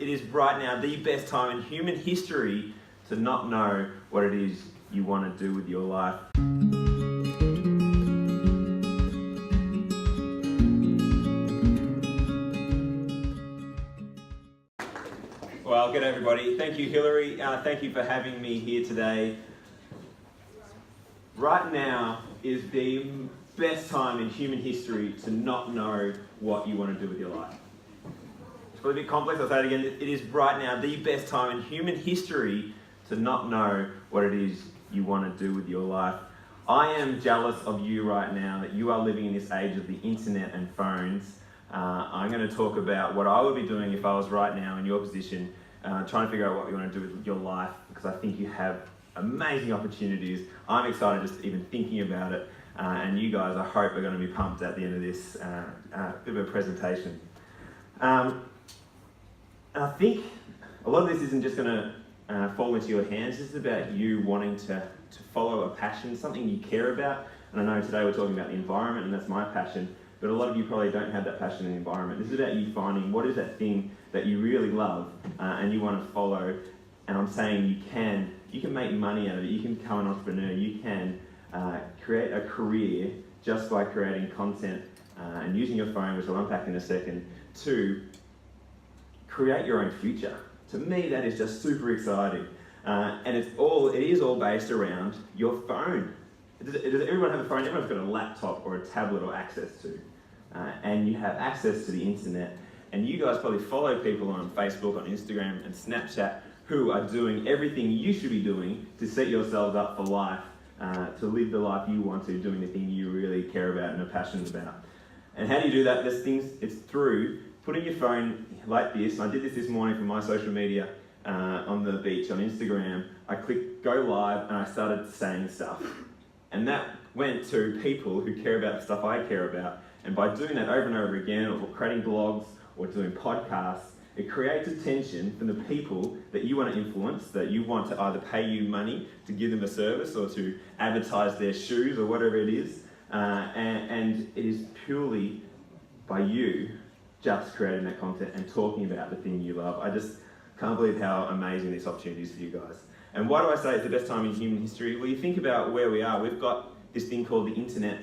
it is right now the best time in human history to not know what it is you want to do with your life. Well, good everybody. Thank you, Hillary. Thank you for having me here today. Right now is the best time in human history to not know what you want to do with your life. It's probably a bit complex, I'll say it again. It is right now the best time in human history to not know what it is you want to do with your life. I am jealous of you right now that you are living in this age of the internet and phones. I'm going to talk about what I would be doing if I was right now in your position, trying to figure out what you want to do with your life, because I think you have amazing opportunities. I'm excited just even thinking about it, and you guys, I hope, are going to be pumped at the end of this bit of a presentation. And I think a lot of this isn't just going to fall into your hands. This is about you wanting to follow a passion, something you care about. And I know today we're talking about the environment, and that's my passion, but a lot of you probably don't have that passion in the environment. This is about you finding what is that thing that you really love and you want to follow. And I'm saying you can make money out of it. You can become an entrepreneur. You can create a career just by creating content and using your phone, which I'll unpack in a second, to create your own future. To me, that is just super exciting. And it is all based around your phone. Does everyone have a phone? Everyone's got a laptop or a tablet or access to. And you have access to the internet. And you guys probably follow people on Facebook, on Instagram and Snapchat who are doing everything you should be doing to set yourselves up for life, to live the life you want to, doing the thing you really care about and are passionate about. And how do you do that? It's through putting your phone like this. I did this morning for my social media on the beach on Instagram. I clicked go live and I started saying stuff. And that went to people who care about the stuff I care about. And by doing that over and over again, or creating blogs or doing podcasts, it creates attention from the people that you want to influence, that you want to either pay you money to give them a service or to advertise their shoes or whatever it is. And it is purely by you just creating that content and talking about the thing you love. I just can't believe how amazing this opportunity is for you guys. And why do I say it's the best time in human history? Well, you think about where we are. We've got this thing called the internet.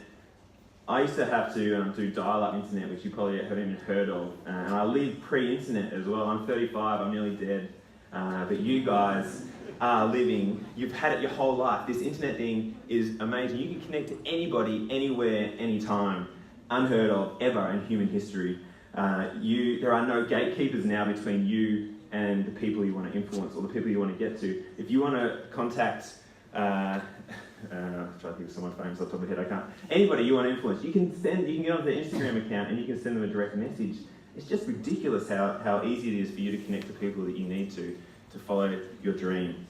I used to have to do dial-up internet, which you probably haven't even heard of. And I live pre-internet as well. I'm 35, I'm nearly dead. But you guys are living, you've had it your whole life. This internet thing is amazing. You can connect to anybody, anywhere, anytime. Unheard of, ever in human history. There are no gatekeepers now between you and the people you want to influence or the people you want to get to. If you want to contact, I'm trying to think of someone famous off the top of my head, I can't. Anybody you want to influence, you can get onto their Instagram account and you can send them a direct message. It's just ridiculous how easy it is for you to connect to people that you need to follow your dream.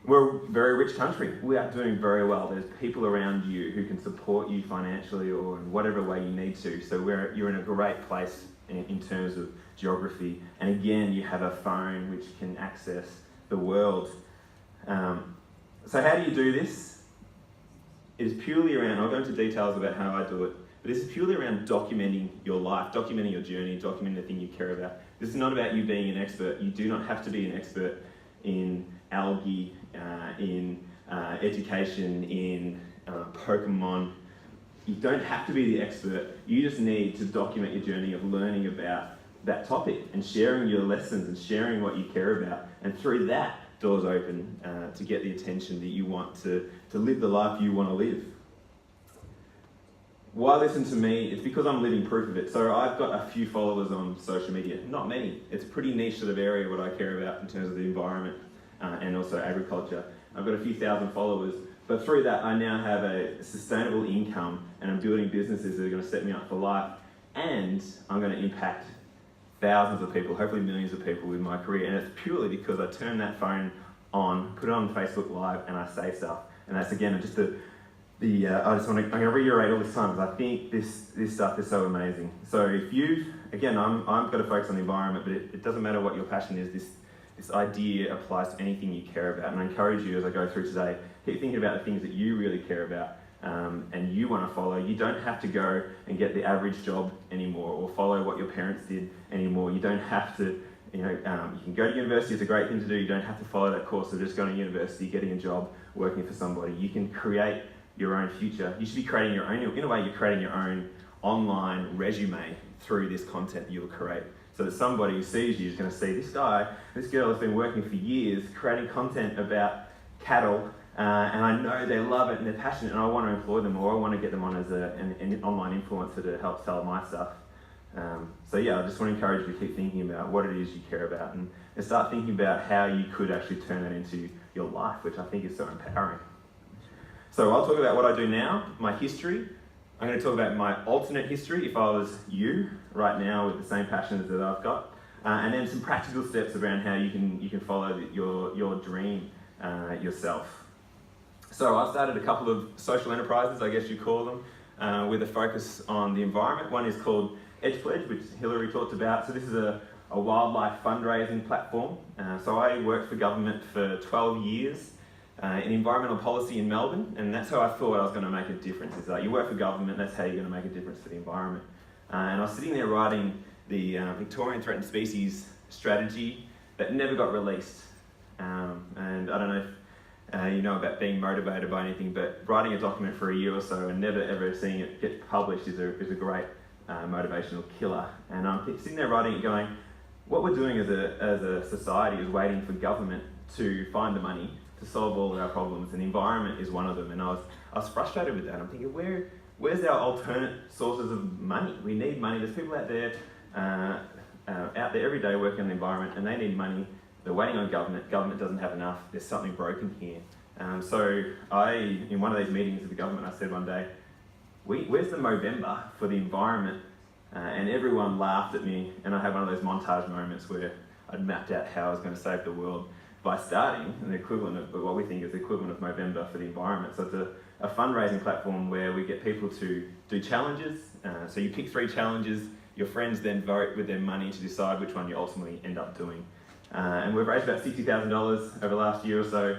We're a very rich country. We are doing very well. There's people around you who can support you financially or in whatever way you need to. So you're in a great place in terms of geography. And again, you have a phone which can access the world. So how do you do this? It is purely around, I'll go into details about how I do it, but it's purely around documenting your life, documenting your journey, documenting the thing you care about. This is not about you being an expert. You do not have to be an expert in algae, in education, in Pokemon. You don't have to be the expert. You just need to document your journey of learning about that topic and sharing your lessons and sharing what you care about. And through that, doors open to get the attention that you want to live the life you want to live. Why listen to me? It's because I'm living proof of it. So I've got a few followers on social media, not many. It's a pretty niche sort of area what I care about in terms of the environment and also agriculture. I've got a few thousand followers, but through that I now have a sustainable income and I'm building businesses that are going to set me up for life, and I'm going to impact thousands of people, hopefully millions of people with my career. And it's purely because I turn that phone on, put it on Facebook Live, and I say stuff. And that's again just I'm going to reiterate all this time because I think this stuff is so amazing. So if I've got to focus on the environment, but it doesn't matter what your passion is. This idea applies to anything you care about. And I encourage you as I go through today, keep thinking about the things that you really care about and you want to follow. You don't have to go and get the average job anymore or follow what your parents did anymore. You don't have to You can go to university, it's a great thing to do. You don't have to follow that course of just going to university, getting a job, working for somebody. You can create your own future. You should be creating your own, in a way, you're creating your own online resume through this content you'll create. So that somebody who sees you is going to see this girl has been working for years creating content about cattle, and I know they love it and they're passionate, and I want to employ them, or I want to get them on as an online influencer to help sell my stuff. So yeah, I just want to encourage you to keep thinking about what it is you care about, and start thinking about how you could actually turn that into your life, which I think is so empowering. So I'll talk about what I do now, my history. I'm going to talk about my alternate history if I was you right now with the same passions that I've got, and then some practical steps around how you can follow your dream yourself. So I started a couple of social enterprises, I guess you call them, with a focus on the environment. One is called Edge Pledge, which Hillary talked about. So this is a wildlife fundraising platform. So I worked for government for 12 years in environmental policy in Melbourne, and that's how I thought I was going to make a difference. Is that you work for government, that's how you're going to make a difference to the environment. And I was sitting there writing the Victorian Threatened Species strategy that never got released. And I don't know if you know about being motivated by anything, but writing a document for a year or so and never ever seeing it get published is a great motivational killer. And I'm sitting there writing it going, what we're doing as a society is waiting for government to find the money to solve all of our problems, and the environment is one of them. And I was frustrated with that. I'm thinking, where's our alternate sources of money? We need money. There's people out there every day working on the environment, and they need money. They're waiting on government. Government doesn't have enough. There's something broken here. So in one of these meetings with the government, I said one day, where's the Movember for the environment? And everyone laughed at me, and I had one of those montage moments where I'd mapped out how I was going to save the world by starting the equivalent of what we think is the equivalent of Movember for the environment. So it's a fundraising platform where we get people to do challenges. So you pick 3 challenges, your friends then vote with their money to decide which one you ultimately end up doing. And we've raised about $60,000 over the last year or so,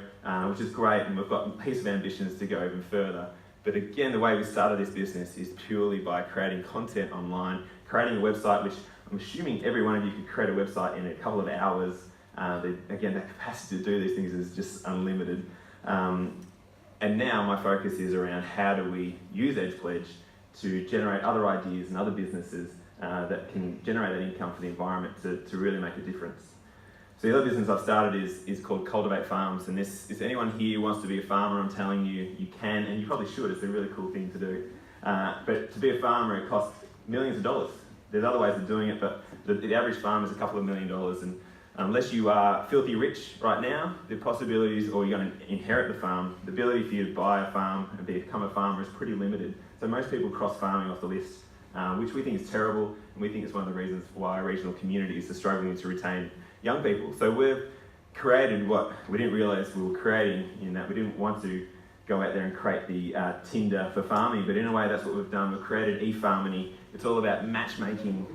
which is great, and we've got a piece of ambitions to go even further. But again, the way we started this business is purely by creating content online, creating a website, which I'm assuming every one of you could create a website in a couple of hours. Again, the capacity to do these things is just unlimited. And now my focus is around how do we use Edge Pledge to generate other ideas and other businesses that can generate that income for the environment to really make a difference. So the other business I've started is called Cultivate Farms, and this is anyone here who wants to be a farmer. I'm telling you, you can, and you probably should. It's a really cool thing to do. But to be a farmer, it costs millions of dollars. There's other ways of doing it, but the average farmer is a couple of $1 million. And unless you are filthy rich right now, the possibilities, or you're going to inherit the farm, the ability for you to buy a farm and become a farmer is pretty limited. So most people cross farming off the list, which we think is terrible, and we think it's one of the reasons why regional communities are struggling to retain young people. So we've created what we didn't realise we were creating, in that we didn't want to go out there and create the Tinder for farming, but in a way that's what we've done. We've created eFarmony. It's all about matchmaking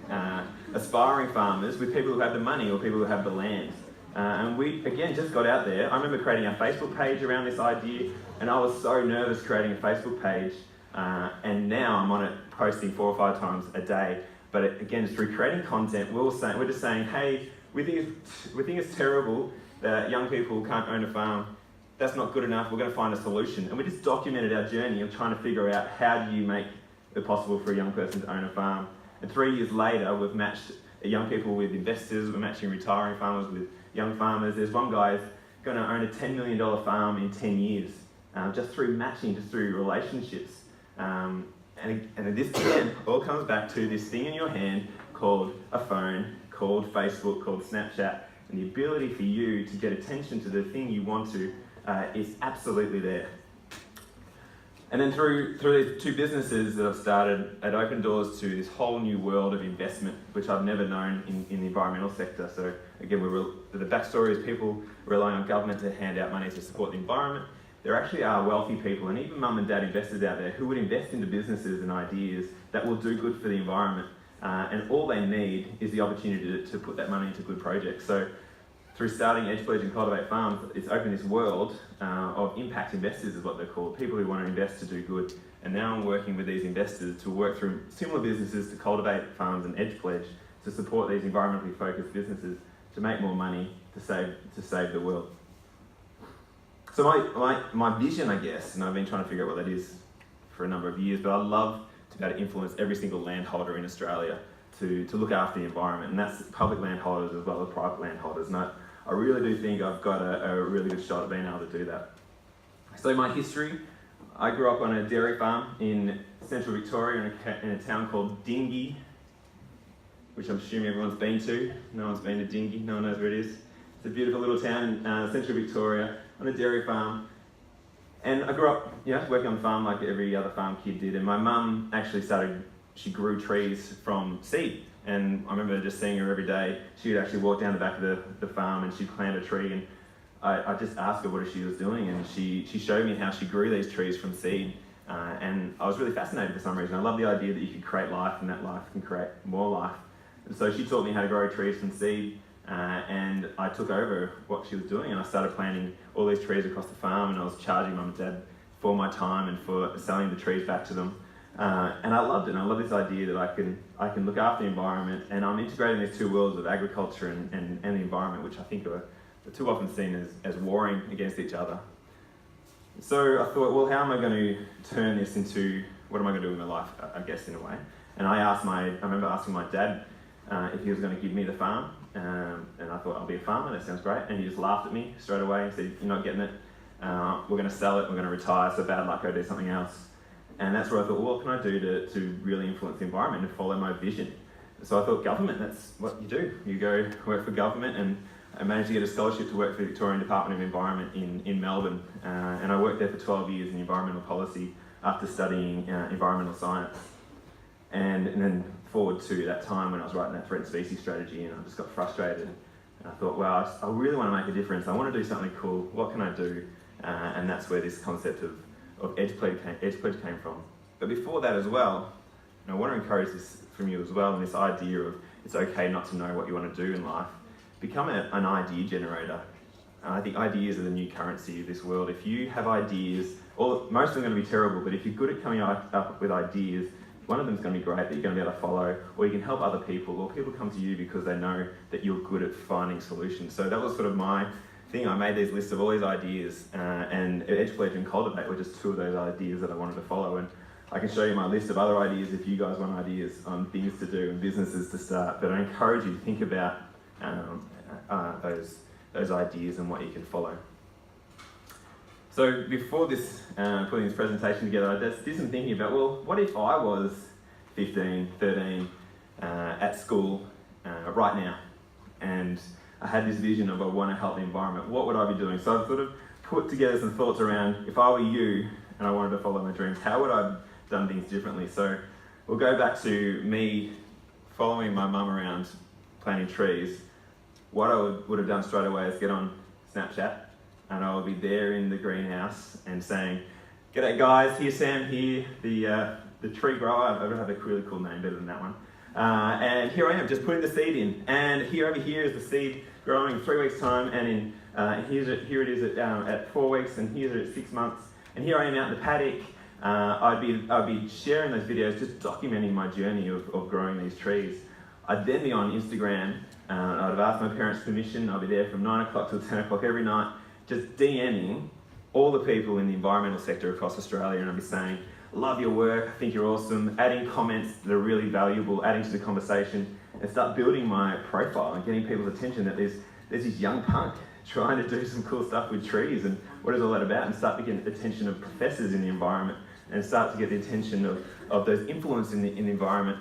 aspiring farmers with people who have the money or people who have the land. And we, again, just got out there. I remember creating a Facebook page around this idea, and I was so nervous creating a Facebook page, and now I'm on it posting 4 or 5 times a day. But again, through creating content, we're just saying, hey, we think it's terrible that young people can't own a farm. That's not good enough. We're going to find a solution. And we just documented our journey of trying to figure out how do you make it possible for a young person to own a farm. And 3 years later, we've matched young people with investors. We're matching retiring farmers with young farmers. There's one guy's going to own a $10 million farm in 10 years, just through matching, just through relationships. And this again all comes back to this thing in your hand called a phone, called Facebook, called Snapchat, and the ability for you to get attention to the thing you want to is absolutely there. And then through these 2 businesses that I've started, it opened doors to this whole new world of investment, which I've never known in the environmental sector. So again, the backstory is people relying on government to hand out money to support the environment. There actually are wealthy people and even mum and dad investors out there who would invest into businesses and ideas that will do good for the environment. And all they need is the opportunity to put that money into good projects. So through starting Edge Pledge and Cultivate Farms, it's opened this world of impact investors is what they're called, people who want to invest to do good. And now I'm working with these investors to work through similar businesses to Cultivate Farms and Edge Pledge to support these environmentally focused businesses to make more money, to save the world. So my vision, I guess, and I've been trying to figure out what that is for a number of years, but I'd love to be able to influence every single landholder in Australia to look after the environment, and that's public landholders as well as private landholders. And I really do think I've got a really good shot at being able to do that. So my history, I grew up on a dairy farm in central Victoria in a town called Dingy, which I'm assuming everyone's been to. No one's been to Dingy, no one knows where it is. It's a beautiful little town in central Victoria on a dairy farm. And I grew up, working on the farm like every other farm kid did. And my mum actually she grew trees from seed. And I remember just seeing her every day. She would actually walk down the back of the farm and she'd plant a tree. And I just asked her what she was doing. And she showed me how she grew these trees from seed. And I was really fascinated for some reason. I love the idea that you can create life and that life can create more life. And so she taught me how to grow trees from seed. And I took over what she was doing and I started planting all these trees across the farm, and I was charging mum and dad for my time and for selling the trees back to them. And I loved it, and I love this idea that I can look after the environment, and I'm integrating these two worlds of agriculture and the environment, which I think are too often seen as warring against each other. So I thought, well, how am I going to turn this into, what am I going to do with my life, I guess, in a way. And I remember asking my dad if he was going to give me the farm. And I thought, I'll be a farmer, that sounds great. And he just laughed at me straight away and said, you're not getting it. We're going to sell it, we're going to retire, so bad luck, go do something else. And that's where I thought, well, what can I do to really influence the environment and follow my vision? So I thought, government, that's what you do. You go work for government, and I managed to get a scholarship to work for the Victorian Department of Environment in Melbourne. And I worked there for 12 years in environmental policy after studying environmental science. And then forward to that time when I was writing that threatened species strategy, and I just got frustrated. And I thought, wow, I really want to make a difference. I want to do something cool. What can I do? And that's where this concept of Edge Pledge came from. But before that as well, I want to encourage this from you as well, and this idea of it's okay not to know what you want to do in life. Become an idea generator. I think ideas are the new currency of this world. If you have ideas, most of them are going to be terrible, but if you're good at coming up with ideas, one of them is going to be great that you're going to be able to follow, or you can help other people, or people come to you because they know that you're good at finding solutions. So that was sort of my thing. I made these lists of all these ideas, and Edge Pledge and Cultivate were just two of those ideas that I wanted to follow. And I can show you my list of other ideas if you guys want ideas on things to do and businesses to start. But I encourage you to think about those ideas and what you can follow. So before putting this presentation together, I just did some thinking about, well, what if I was 15, 13, at school right now, and I had this vision of I want to help the environment, what would I be doing? So I've sort of put together some thoughts around, if I were you and I wanted to follow my dreams, how would I have done things differently? So we'll go back to me following my mum around planting trees. What I would have done straight away is get on Snapchat, and I would be there in the greenhouse and saying, "G'day guys, here's Sam here, the tree grower." I don't have a really cool name, better than that one. And here I am, just putting the seed in. And over here is the seed growing in 3 weeks' time, and here it is at 4 weeks, and here's it at 6 months. And here I am out in the paddock. I'd be sharing those videos, just documenting my journey of growing these trees. I'd then be on Instagram. I'd have asked my parents' permission. I'd be there from 9 o'clock till 10 o'clock every night, just DMing all the people in the environmental sector across Australia, and I'd be saying, "Love your work, I think you're awesome," adding comments that are really valuable, adding to the conversation, and start building my profile and getting people's attention that there's this young punk trying to do some cool stuff with trees, and what is all that about, and start to get the attention of professors in the environment, and start to get the attention of those influence in the environment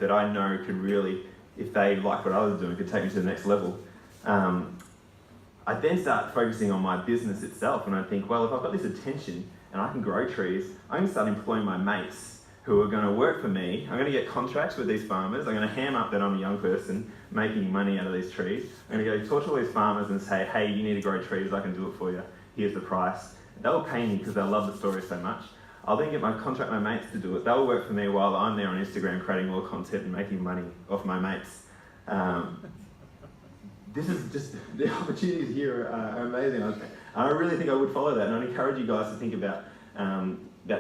that I know could really, if they like what I was doing, could take me to the next level. I'd then start focusing on my business itself, and I'd think, well, if I've got this attention and I can grow trees, I'm going to start employing my mates who are going to work for me. I'm going to get contracts with these farmers. I'm going to ham up that I'm a young person making money out of these trees. I'm going to go talk to all these farmers and say, "Hey, you need to grow trees, I can do it for you. Here's the price." They'll pay me because they love the story so much. I'll then contract my mates to do it. They'll work for me while I'm there on Instagram creating more content and making money off my mates. This is just, the opportunities here are amazing. I really think I would follow that, and I'd encourage you guys to think about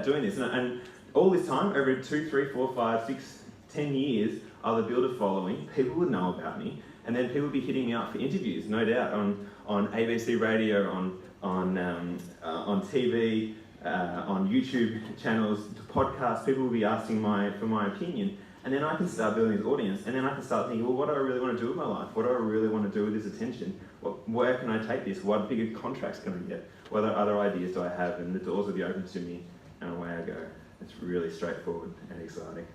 doing this. And all this time, over 2, 3, 4, 5, 6, 10 years, I'll build a following. People would know about me. And then people will be hitting me up for interviews, no doubt, on ABC radio, on TV, on YouTube channels, podcasts. People will be asking for my opinion. And then I can start building this audience, and then I can start thinking, well, what do I really want to do with my life? What do I really want to do with this attention? Where can I take this? What bigger contracts can I get? What other ideas do I have? And the doors will be open to me, and away I go. It's really straightforward and exciting.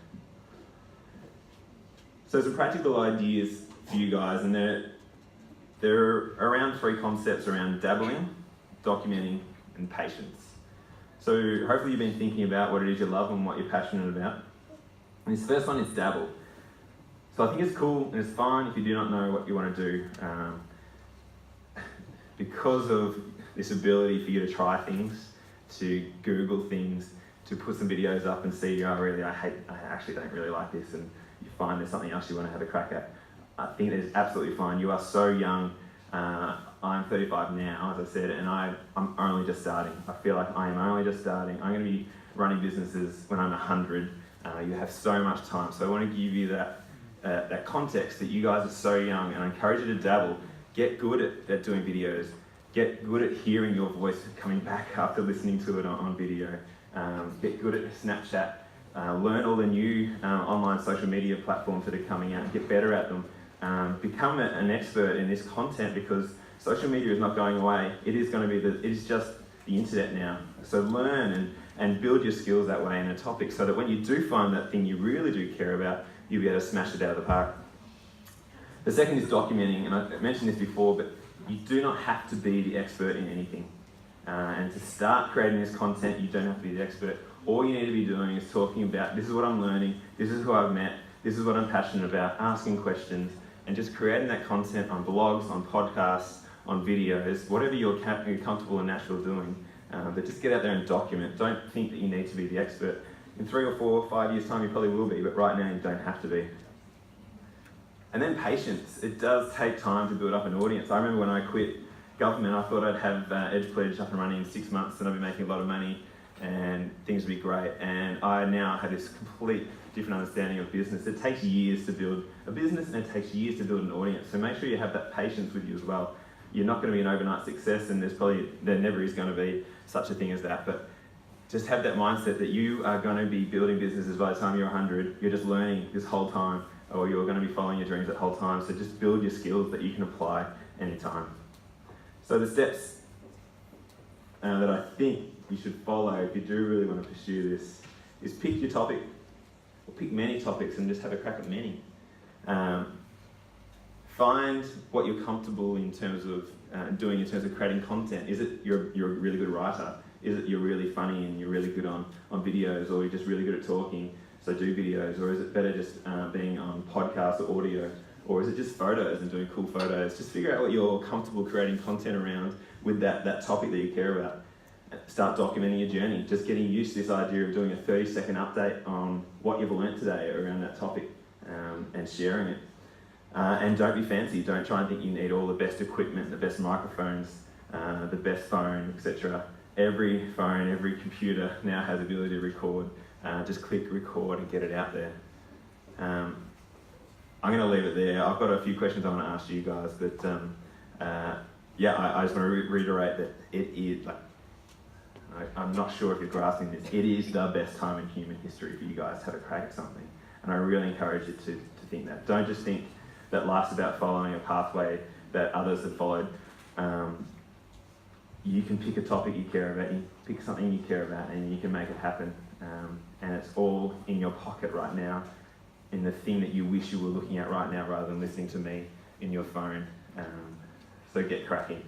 So some practical ideas for you guys, and they're around 3 concepts around dabbling, documenting, and patience. So hopefully you've been thinking about what it is you love and what you're passionate about. And this first one is dabble. So I think it's cool and it's fine if you do not know what you want to do. Because of this ability for you to try things, to Google things, to put some videos up and see, oh really, I actually don't really like this, and you find there's something else you want to have a crack at. I think that is absolutely fine. You are so young. I'm 35 now, as I said, and I'm only just starting. I feel like I am only just starting. I'm going to be running businesses when I'm 100. You have so much time. So I want to give you that context that you guys are so young, and I encourage you to dabble. Get good at doing videos. Get good at hearing your voice coming back after listening to it on video. Get good at Snapchat. Learn all the new online social media platforms that are coming out and get better at them. Become an expert in this content, because social media is not going away. It is going to be it is just the internet now. So learn and build your skills that way in a topic, so that when you do find that thing you really do care about, you'll be able to smash it out of the park. The second is documenting, and I mentioned this before, but you do not have to be the expert in anything. And to start creating this content, you don't have to be the expert. All you need to be doing is talking about, this is what I'm learning, this is who I've met, this is what I'm passionate about, asking questions, and just creating that content on blogs, on podcasts, on videos, whatever you're comfortable and natural doing. But just get out there and document. Don't think that you need to be the expert. In 3 or 4 or 5 years' time, you probably will be, but right now you don't have to be. And then patience. It does take time to build up an audience. I remember when I quit government, I thought I'd have Edge Pledge up and running in 6 months, and I'd be making a lot of money, and things would be great. And I now have this complete different understanding of business. It takes years to build a business, and it takes years to build an audience. So make sure you have that patience with you as well. You're not going to be an overnight success, and there never is going to be such a thing as that. But just have that mindset that you are going to be building businesses by the time you're 100. You're just learning this whole time, or you're going to be following your dreams that whole time. So just build your skills that you can apply anytime. So the steps that I think you should follow if you do really want to pursue this is pick your topic, or pick many topics and just have a crack at many. Find what you're comfortable in terms of doing in terms of creating content. Is it you're a really good writer? Is it you're really funny and you're really good on videos, or you're just really good at talking, so do videos? Or is it better just being on podcasts or audio? Or is it just photos and doing cool photos? Just figure out what you're comfortable creating content around with that topic that you care about. Start documenting your journey. Just getting used to this idea of doing a 30-second update on what you've learnt today around that topic, and sharing it. And don't be fancy. Don't try and think you need all the best equipment, the best microphones, the best phone, etc. Every phone, every computer now has the ability to record. Just click record and get it out there. I'm going to leave it there. I've got a few questions I want to ask you guys, but I just want to reiterate that it is, I'm not sure if you're grasping this, it is the best time in human history for you guys to have a crack at something. And I really encourage you to think that. Don't just think that life's about following a pathway that others have followed. You can pick a topic you care about, you pick something you care about, and you can make it happen. And it's all in your pocket right now, in the thing that you wish you were looking at right now rather than listening to me in your phone. So get cracking.